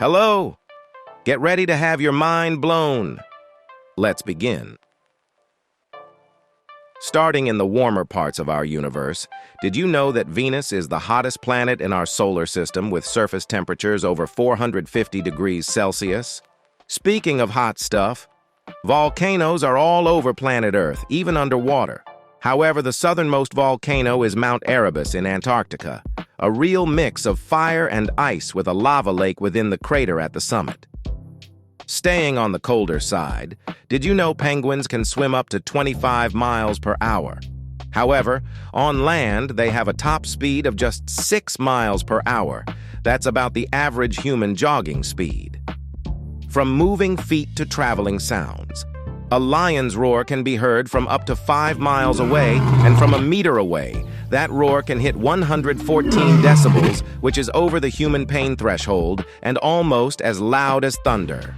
Hello! Get ready to have your mind blown. Let's begin. Starting in the warmer parts of our universe, did you know that Venus is the hottest planet in our solar system with surface temperatures over 450 degrees Celsius? Speaking of hot stuff, volcanoes are all over planet Earth, even underwater. However, the southernmost volcano is Mount Erebus in Antarctica, a real mix of fire and ice with a lava lake within the crater at the summit. Staying on the colder side, did you know penguins can swim up to 25 miles per hour? However, on land, they have a top speed of just 6 miles per hour. That's about the average human jogging speed. From moving feet to traveling sounds, a lion's roar can be heard from up to 5 miles away, and from a meter away, that roar can hit 114 decibels, which is over the human pain threshold and almost as loud as thunder.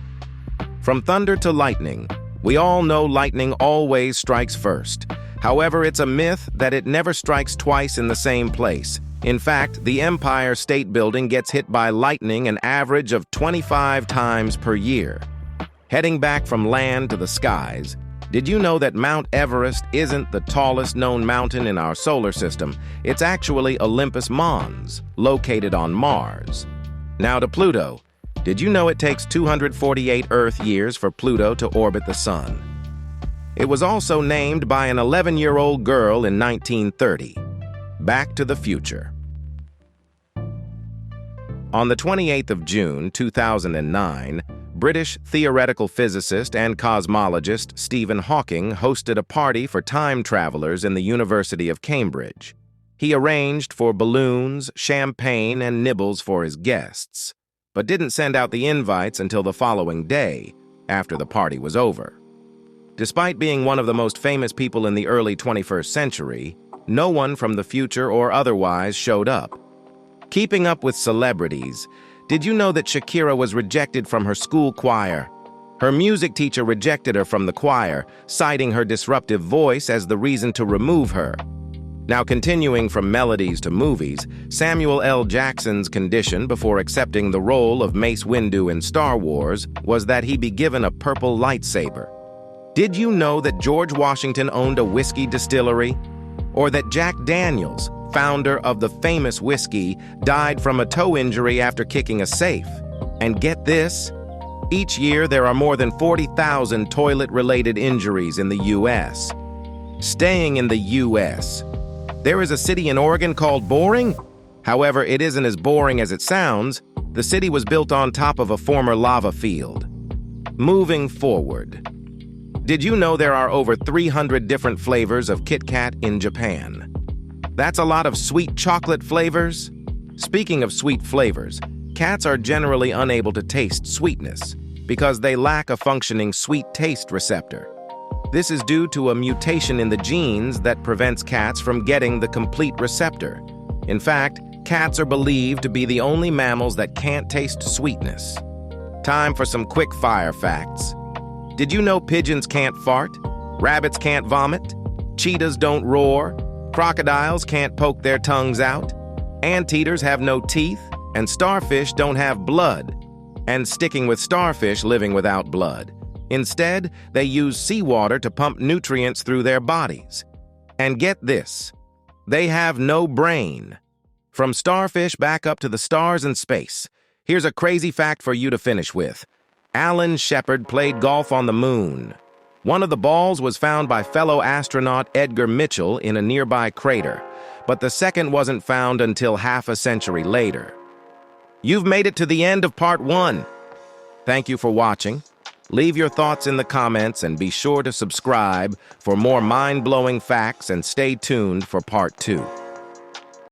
From thunder to lightning, we all know lightning always strikes first. However, it's a myth that it never strikes twice in the same place. In fact, the Empire State Building gets hit by lightning an average of 25 times per year. Heading back from land to the skies, did you know that Mount Everest isn't the tallest known mountain in our solar system? It's actually Olympus Mons, located on Mars. Now to Pluto. Did you know it takes 248 Earth years for Pluto to orbit the Sun? It was also named by an 11-year-old girl in 1930. Back to the future. On the 28th of June, 2009, British theoretical physicist and cosmologist Stephen Hawking hosted a party for time travelers in the University of Cambridge. He arranged for balloons, champagne, and nibbles for his guests, but didn't send out the invites until the following day, after the party was over. Despite being one of the most famous people in the early 21st century, no one from the future or otherwise showed up. Keeping up with celebrities, did you know that Shakira was rejected from her school choir? Her music teacher rejected her from the choir, citing her disruptive voice as the reason to remove her. Now, continuing from melodies to movies, Samuel L. Jackson's condition before accepting the role of Mace Windu in Star Wars was that he be given a purple lightsaber. Did you know that George Washington owned a whiskey distillery? Or that Jack Daniels, founder of the famous whiskey, died from a toe injury after kicking a safe? And get this, each year there are more than 40,000 toilet-related injuries in the U.S. Staying in the U.S., there is a city in Oregon called Boring. However, it isn't as boring as it sounds. The city was built on top of a former lava field. Moving forward. Did you know there are over 300 different flavors of Kit Kat in Japan? That's a lot of sweet chocolate flavors. Speaking of sweet flavors, cats are generally unable to taste sweetness because they lack a functioning sweet taste receptor. This is due to a mutation in the genes that prevents cats from getting the complete receptor. In fact, cats are believed to be the only mammals that can't taste sweetness. Time for some quick fire facts. Did you know pigeons can't fart? Rabbits can't vomit? Cheetahs don't roar? Crocodiles can't poke their tongues out? Anteaters have no teeth? And starfish don't have blood? And sticking with starfish living without blood. Instead, they use seawater to pump nutrients through their bodies. And get this, they have no brain. From starfish back up to the stars and space, here's a crazy fact for you to finish with. Alan Shepard played golf on the moon. One of the balls was found by fellow astronaut Edgar Mitchell in a nearby crater, but the second wasn't found until half a century later. You've made it to the end of part 1. Thank you for watching. Leave your thoughts in the comments and be sure to subscribe for more mind-blowing facts, and stay tuned for part 2.